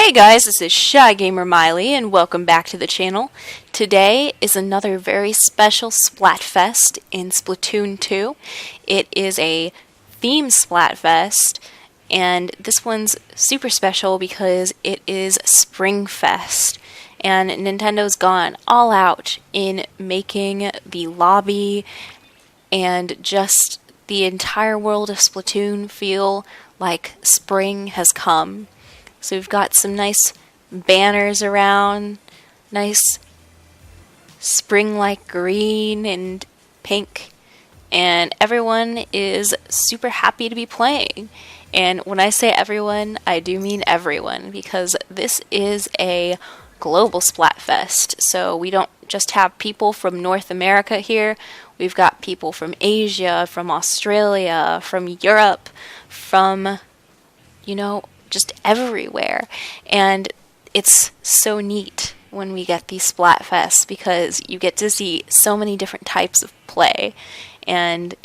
Hey guys, this is ShyGamerMaile and welcome back to the channel. Today is another very special Splatfest in Splatoon 2. It is a theme Splatfest, and this one's super special because it is Springfest. And Nintendo's gone all out in making the lobby and just the entire world of Splatoon feel like spring has come. So we've got some nice banners around, nice spring-like green and pink, and everyone is super happy to be playing. And when I say everyone, I do mean everyone, because this is a global Splatfest. So we don't just have people from North America here, we've got people from Asia, from Australia, from Europe, from, just everywhere. And it's so neat when we get these Splatfests because you get to see so many different types of play, and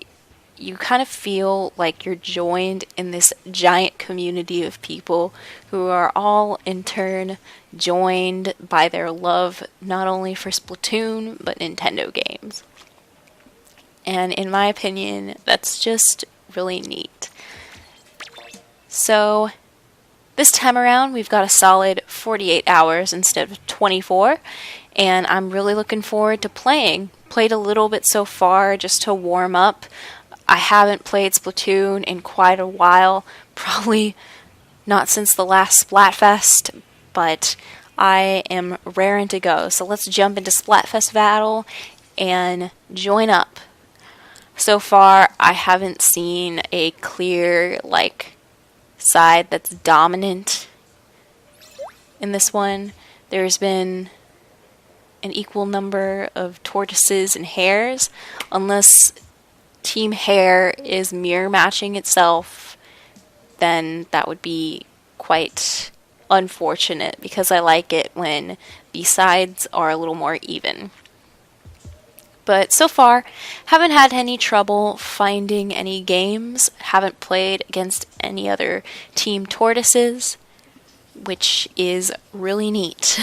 you kind of feel like you're joined in this giant community of people who are all in turn joined by their love not only for Splatoon but Nintendo games. And in my opinion, that's just really neat. So this time around, we've got a solid 48 hours instead of 24, and I'm really looking forward to playing. Played a little bit so far just to warm up. I haven't played Splatoon in quite a while, probably not since the last Splatfest, but I am raring to go. So let's jump into Splatfest battle and join up. So far, I haven't seen a clear, side that's dominant in this one. There's been an equal number of tortoises and hares, unless Team Hare is mirror matching itself, then that would be quite unfortunate because I like it when the sides are a little more even. But so far, haven't had any trouble finding any games, haven't played against any other Team Tortoises, which is really neat.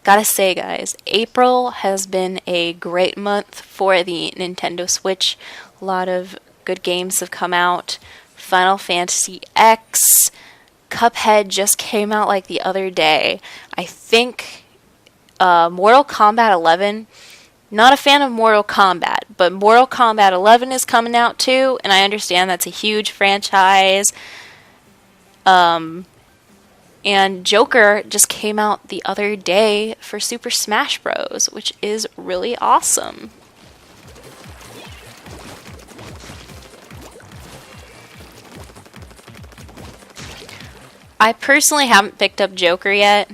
Gotta say guys, April has been a great month for the Nintendo Switch. A lot of good games have come out. Final Fantasy X, Cuphead just came out the other day. I think Mortal Kombat 11, not a fan of Mortal Kombat, but Mortal Kombat 11 is coming out too, and I understand that's a huge franchise. And Joker just came out the other day for Super Smash Bros., which is really awesome. I personally haven't picked up Joker yet.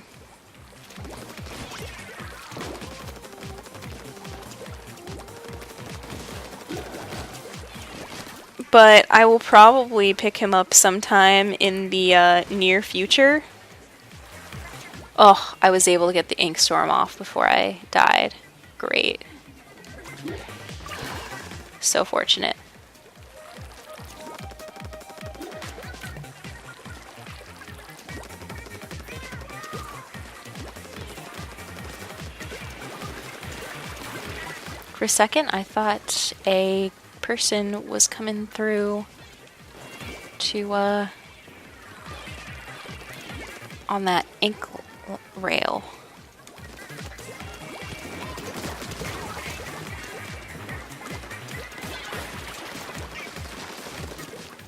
But I will probably pick him up sometime in the near future. Oh, I was able to get the ink storm off before I died. Great. So fortunate. For a second, I thought a person was coming through to on that ink rail.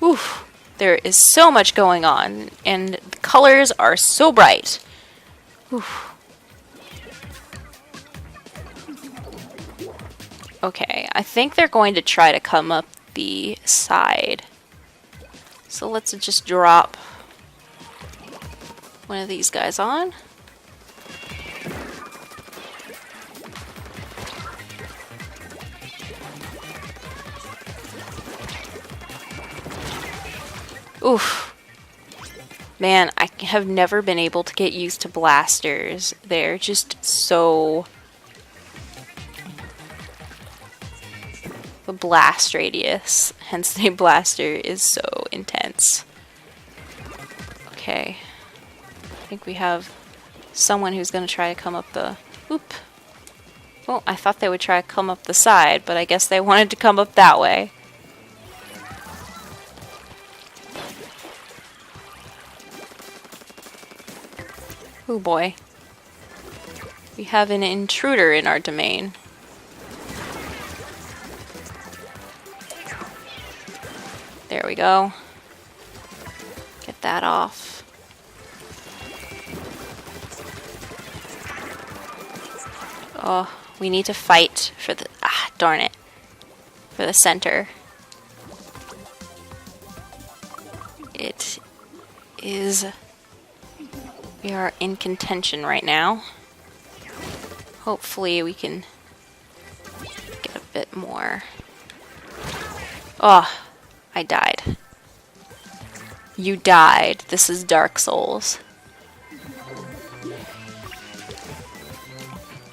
Oof, there is so much going on and the colors are so bright. Oof. Okay, I think they're going to try to come up the side. So let's just drop one of these guys on. Oof. Man, I have never been able to get used to blasters. They're just so... The blast radius, hence the blaster, is so intense. Okay, Okay. I think we have someone who's going to try to come up the... Oop. Well, I thought they would try to come up the side, but I guess they wanted to come up that way. Oh boy. We have an intruder in our domain. There we go. Get that off. Oh, we need to fight for the... Ah, darn it. For the center. It is... We are in contention right now. Hopefully we can get a bit more. Oh, I died. You died. This is Dark Souls.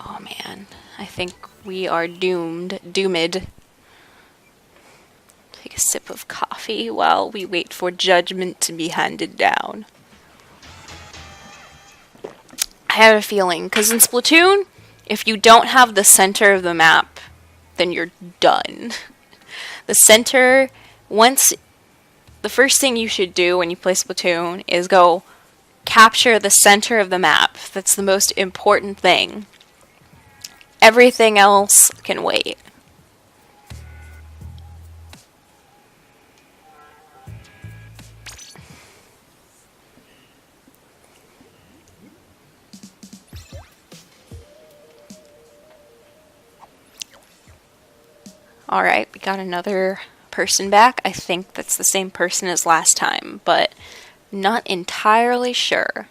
Oh man, I think we are doomed. Doomed. Take a sip of coffee while we wait for judgment to be handed down. I have a feeling, because in Splatoon, if you don't have the center of the map, then you're done. The center, the first thing you should do when you play Splatoon is go capture the center of the map. That's the most important thing. Everything else can wait. Alright, we got another person back. I think that's the same person as last time, but not entirely sure.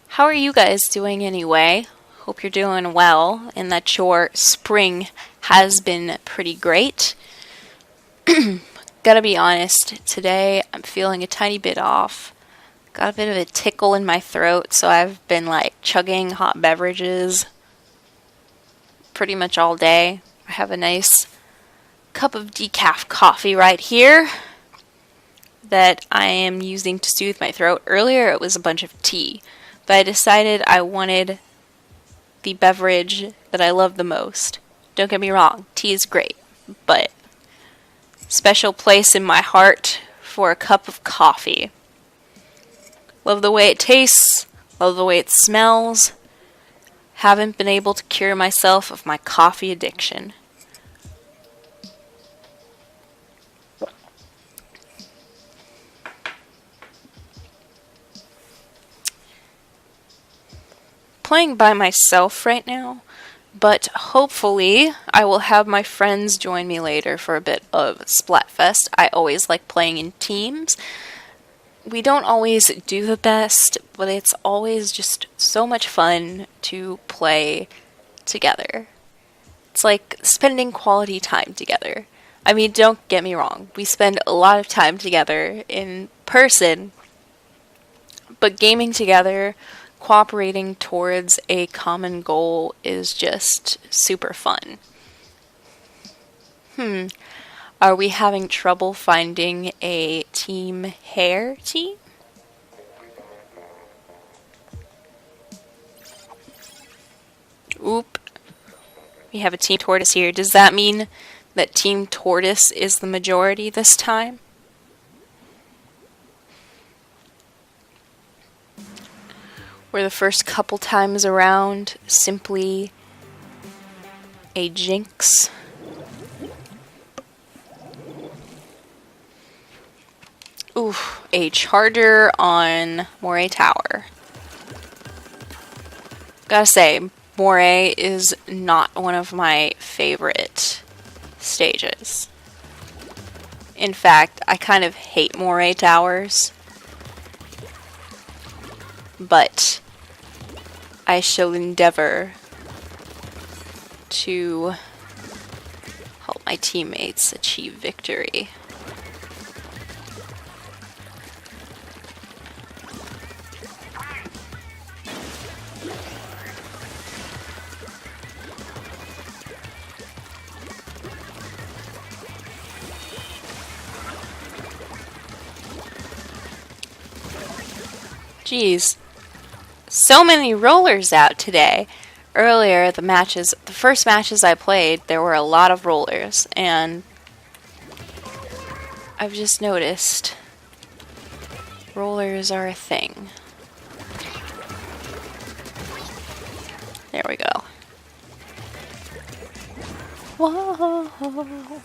How are you guys doing anyway? Hope you're doing well and that your spring has been pretty great. Gotta be honest, today I'm feeling a tiny bit off. Got a bit of a tickle in my throat, so I've been like chugging hot beverages pretty much all day. I have a nice cup of decaf coffee right here that I am using to soothe my throat. Earlier it was a bunch of tea, but I decided I wanted the beverage that I love the most. Don't get me wrong, tea is great, but special place in my heart for a cup of coffee. Love the way it tastes, love the way it smells. Haven't been able to cure myself of my coffee addiction. Playing by myself right now, but hopefully I will have my friends join me later for a bit of Splatfest. I always like playing in teams. We don't always do the best, but it's always just so much fun to play together. It's like spending quality time together. I mean, don't get me wrong, we spend a lot of time together in person, but gaming together, cooperating towards a common goal is just super fun. Are we having trouble finding a Team Hare team? Oop. We have a Team Tortoise here. Does that mean that Team Tortoise is the majority this time? Were the first couple times around simply a jinx? Oof, a charger on Moray Tower. Gotta say, Moray is not one of my favorite stages. In fact, I kind of hate Moray Towers. But I shall endeavor to help my teammates achieve victory. Jeez. So many rollers out today. Earlier, the first matches I played, there were a lot of rollers, and I've just noticed rollers are a thing. There we go. Whoa.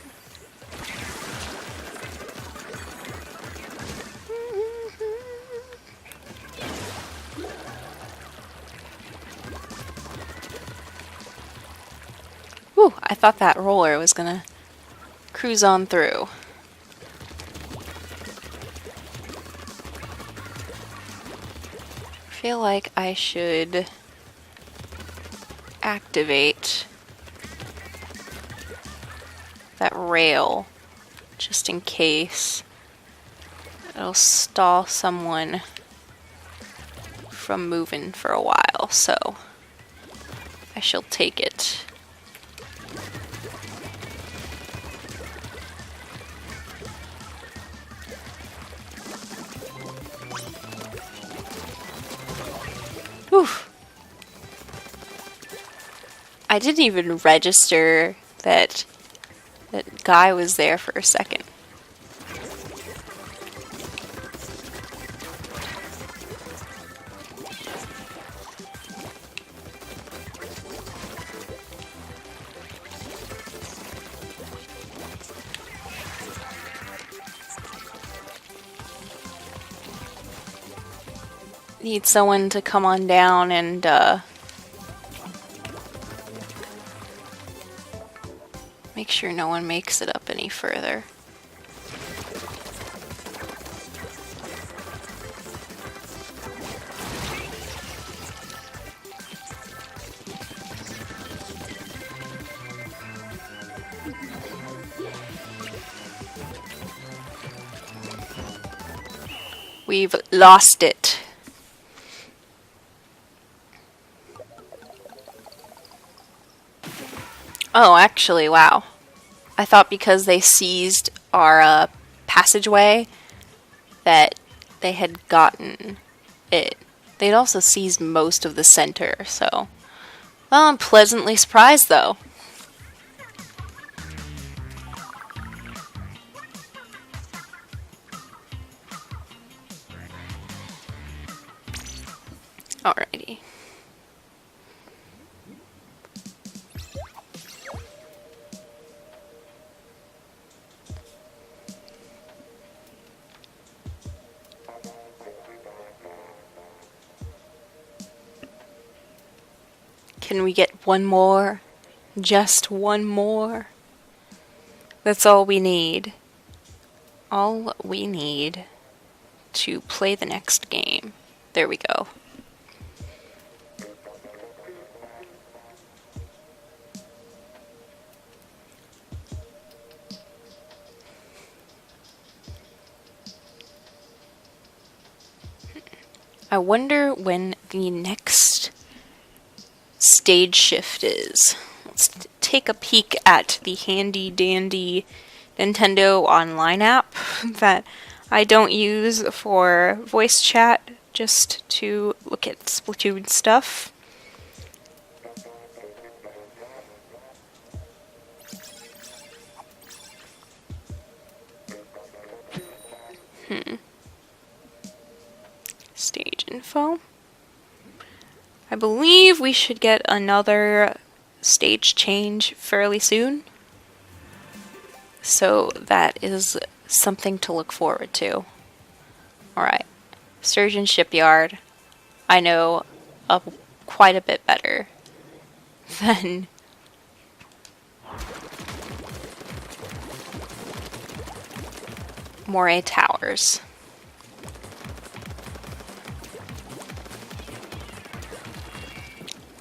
Whew, I thought that roller was gonna cruise on through. I feel like I should activate that rail just in case it'll stall someone from moving for a while, so I shall take it. Whew. I didn't even register that that guy was there for a second. Need someone to come on down and make sure no one makes it up any further. We've lost it. Oh, actually, wow. I thought because they seized our passageway that they had gotten it. They'd also seized most of the center, so... Well, I'm pleasantly surprised, though. Alrighty. Can we get one more? Just one more? That's all we need. All we need to play the next game. There we go. I wonder when the next stage shift is. Let's take a peek at the handy dandy Nintendo Online app that I don't use for voice chat, just to look at Splatoon stuff. Stage info. I believe we should get another stage change fairly soon. So that is something to look forward to. Alright. Sturgeon Shipyard. I know quite a bit better than Moray Towers.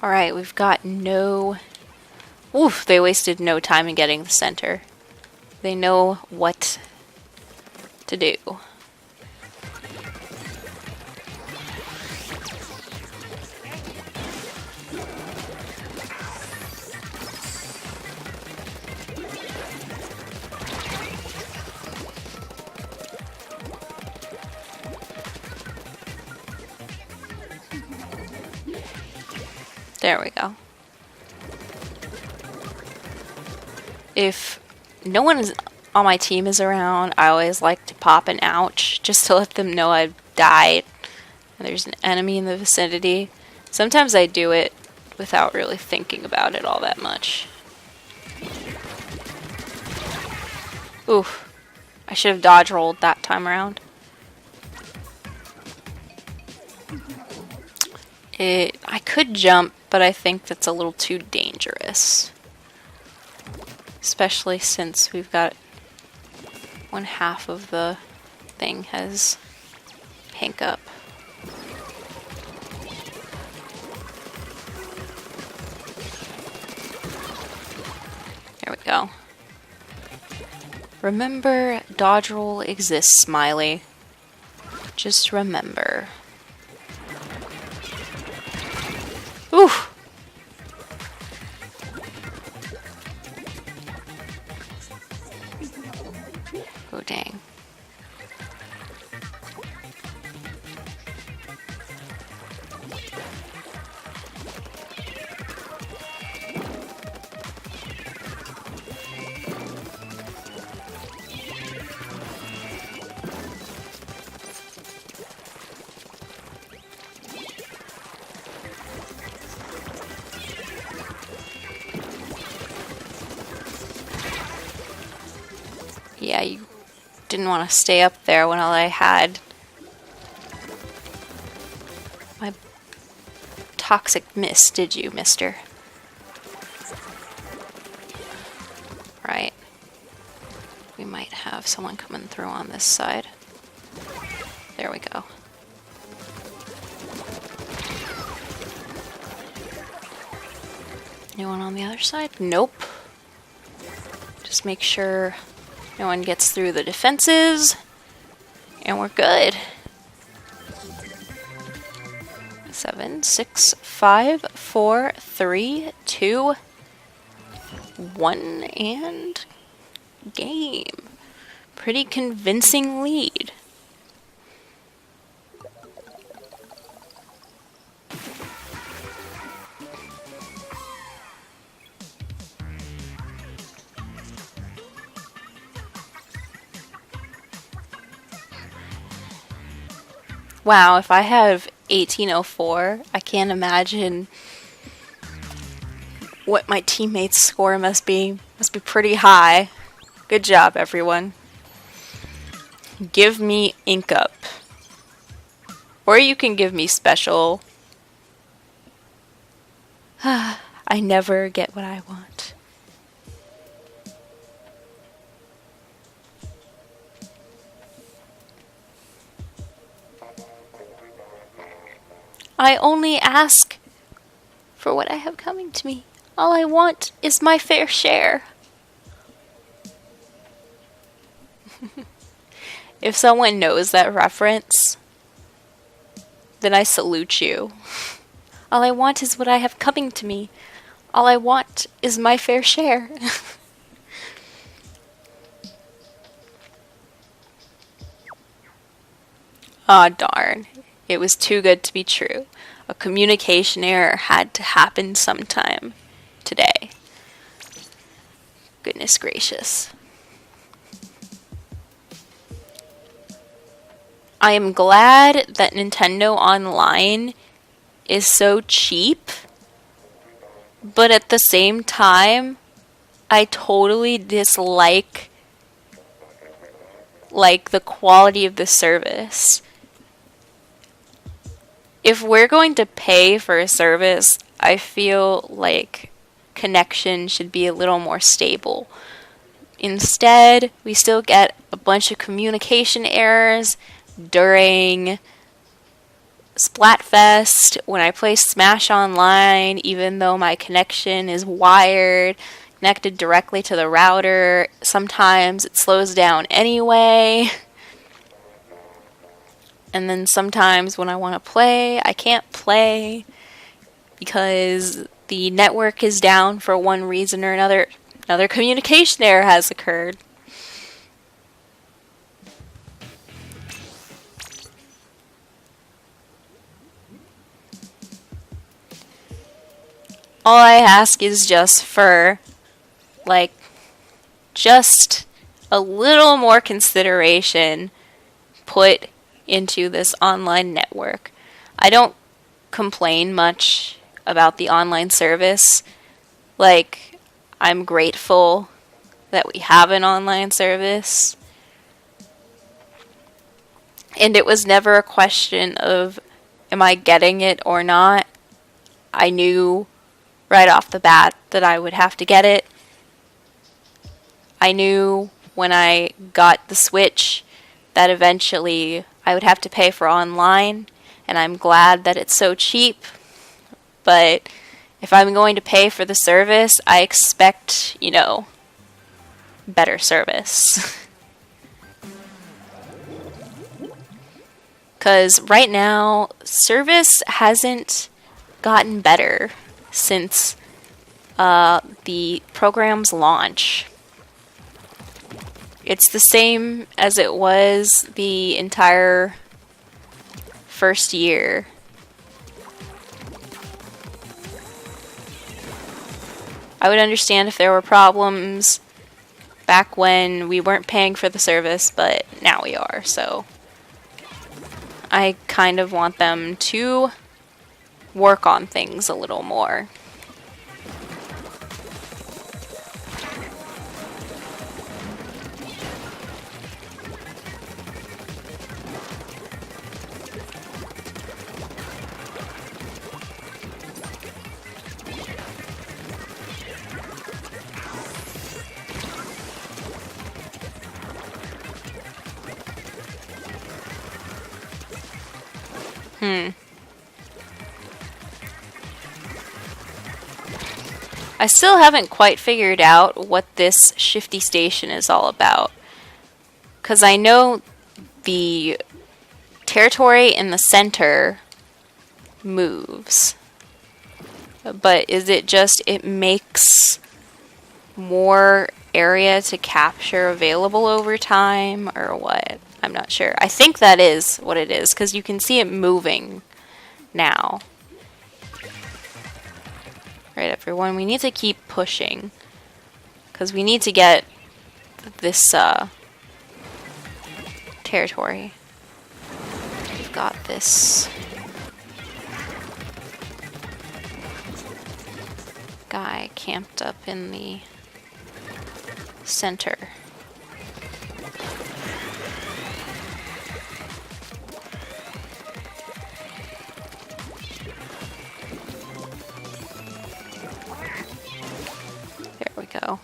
Alright, we've got no... Oof, they wasted no time in getting the center. They know what to do. There we go. If no one on my team is around, I always like to pop an ouch just to let them know I've died and there's an enemy in the vicinity. Sometimes I do it without really thinking about it all that much. Oof. I should have dodge rolled that time around. I could jump, but I think that's a little too dangerous. Especially since we've got one half of the thing has pink up. There we go. Remember, dodge roll exists, Smiley. Just remember. Oof! Oh, dang. Yeah, you didn't want to stay up there when all I had my toxic mist, did you, mister? Right. We might have someone coming through on this side. There we go. Anyone on the other side? Nope. Just make sure no one gets through the defenses, and we're good. 7, 6, 5, 4, 3, 2, 1, and game. Pretty convincing lead. Wow, if I have 1804, I can't imagine what my teammates' score must be. Must be pretty high. Good job, everyone. Give me ink up. Or you can give me special. I never get what I want. I only ask for what I have coming to me. All I want is my fair share. If someone knows that reference, then I salute you. All I want is what I have coming to me. All I want is my fair share. Aw, darn. It was too good to be true. A communication error had to happen sometime today. Goodness gracious. I am glad that Nintendo Online is so cheap, but at the same time, I totally dislike the quality of the service. If we're going to pay for a service, I feel like connection should be a little more stable. Instead, we still get a bunch of communication errors during Splatfest when I play Smash Online, even though my connection is wired, connected directly to the router. Sometimes it slows down anyway. And then sometimes when I want to play, I can't play because the network is down for one reason or another. Another communication error has occurred. All I ask is just for, like, just a little more consideration put into this online network. I don't complain much about the online service. Like, I'm grateful that we have an online service. And it was never a question of, am I getting it or not? I knew right off the bat that I would have to get it. I knew when I got the Switch that eventually I would have to pay for online, and I'm glad that it's so cheap. But if I'm going to pay for the service, I expect, better service. Because right now, service hasn't gotten better since the program's launch. It's the same as it was the entire first year. I would understand if there were problems back when we weren't paying for the service, but now we are, so I kind of want them to work on things a little more. I still haven't quite figured out what this shifty station is all about. Because I know the territory in the center moves. But is it just it makes more area to capture available over time, or what? I'm not sure. I think that is what it is, because you can see it moving now. Right, everyone, we need to keep pushing, because we need to get this territory. We've got this guy camped up in the center. There we go.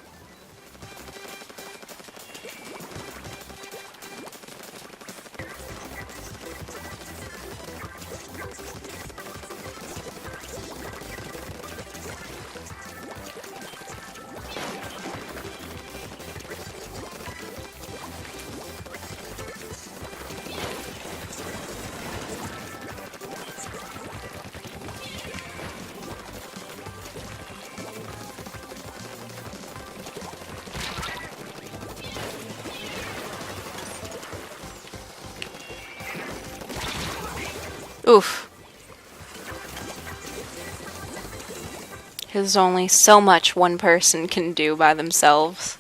Oof. There's only so much one person can do by themselves.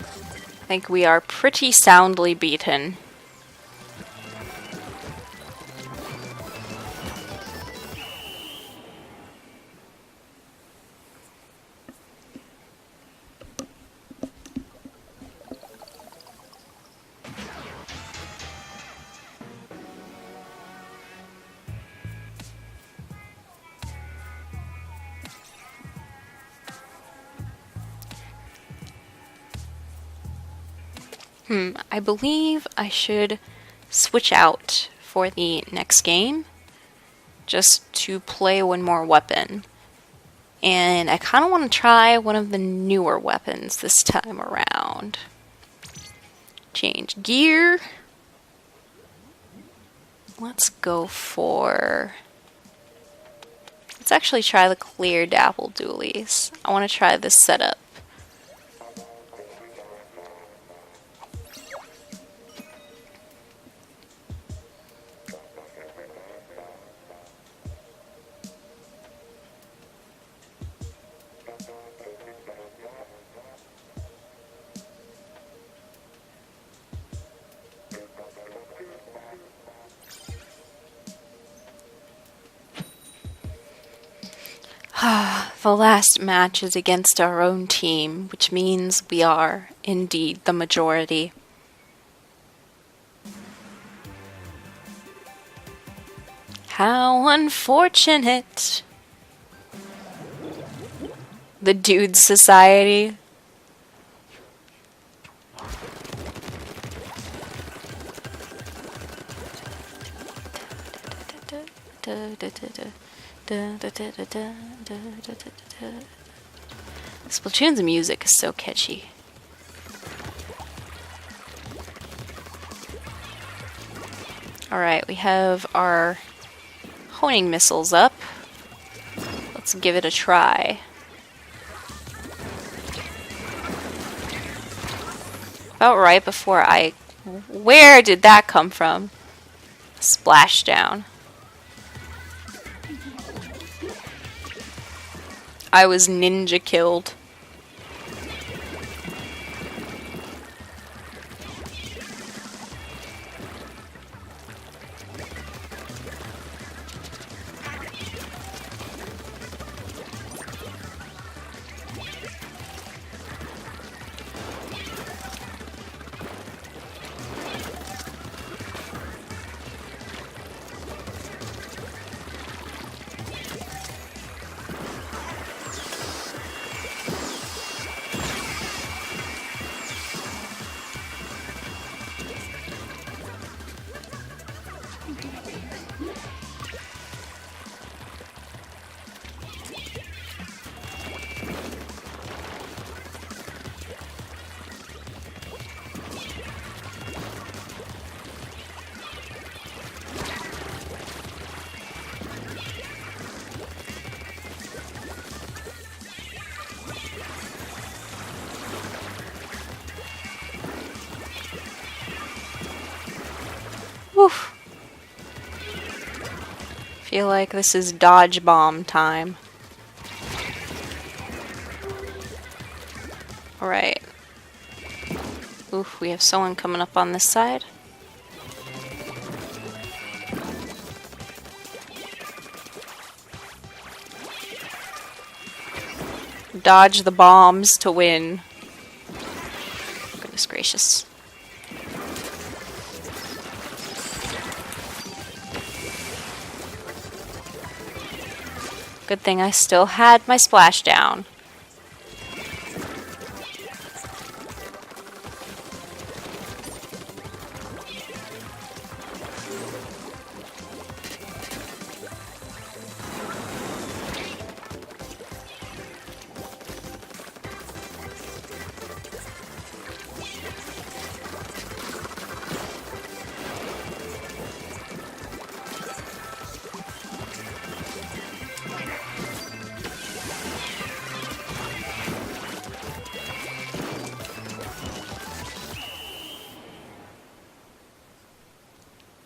I think we are pretty soundly beaten. I believe I should switch out for the next game just to play one more weapon. And I kind of want to try one of the newer weapons this time around. Change gear. Let's go for... Let's actually try the clear dapple dualies. I want to try this setup. The last match is against our own team, which means we are indeed the majority. How unfortunate. The Dude Society. Splatoon's music is so catchy. Alright, we have our honing missiles up. Let's give it a try. About right before I... Where did that come from? Splashdown. I was ninja killed. Oof. Feel like this is dodge bomb time. Alright. Oof, we have someone coming up on this side. Dodge the bombs to win. Goodness gracious. Good thing I still had my splashdown.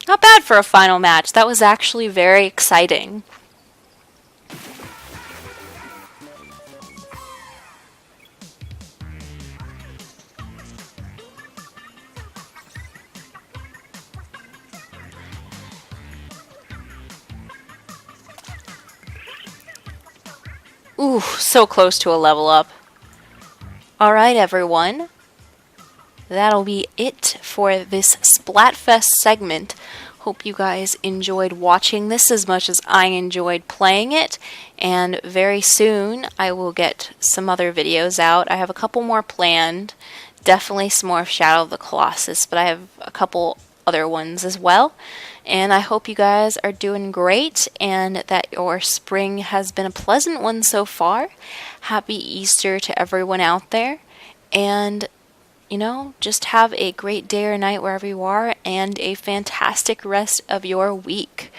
Not bad for a final match. That was actually very exciting. Ooh, so close to a level up. Alright, everyone. That'll be it for this Splatfest segment. Hope you guys enjoyed watching this as much as I enjoyed playing it. And very soon I will get some other videos out. I have a couple more planned. Definitely some more of Shadow of the Colossus, but I have a couple other ones as well. And I hope you guys are doing great and that your spring has been a pleasant one so far. Happy Easter to everyone out there. And you know, just have a great day or night wherever you are and a fantastic rest of your week.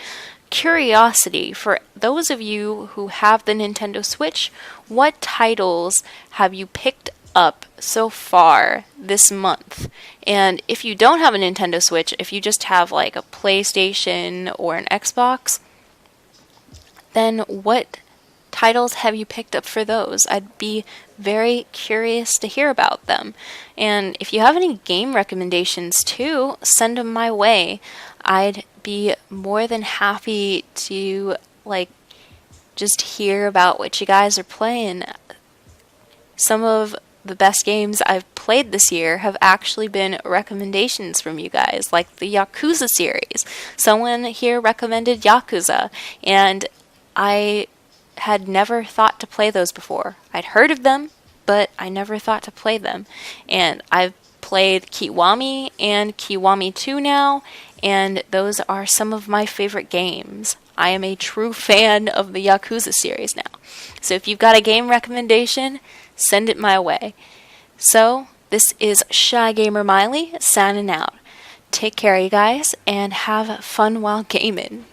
Curiosity, for those of you who have the Nintendo Switch, what titles have you picked up so far this month? And if you don't have a Nintendo Switch, if you just have like a PlayStation or an Xbox, then what titles have you picked up for those? I'd be very curious to hear about them. And if you have any game recommendations too, send them my way. I'd be more than happy to just hear about what you guys are playing. Some of the best games I've played this year have actually been recommendations from you guys, like the Yakuza series. Someone here recommended Yakuza, and I had never thought to play those before. I'd heard of them, but I never thought to play them. And I've played Kiwami and Kiwami 2 now, and those are some of my favorite games. I am a true fan of the Yakuza series now. So if you've got a game recommendation, send it my way. So, this is ShyGamerMaile signing out. Take care, you guys, and have fun while gaming.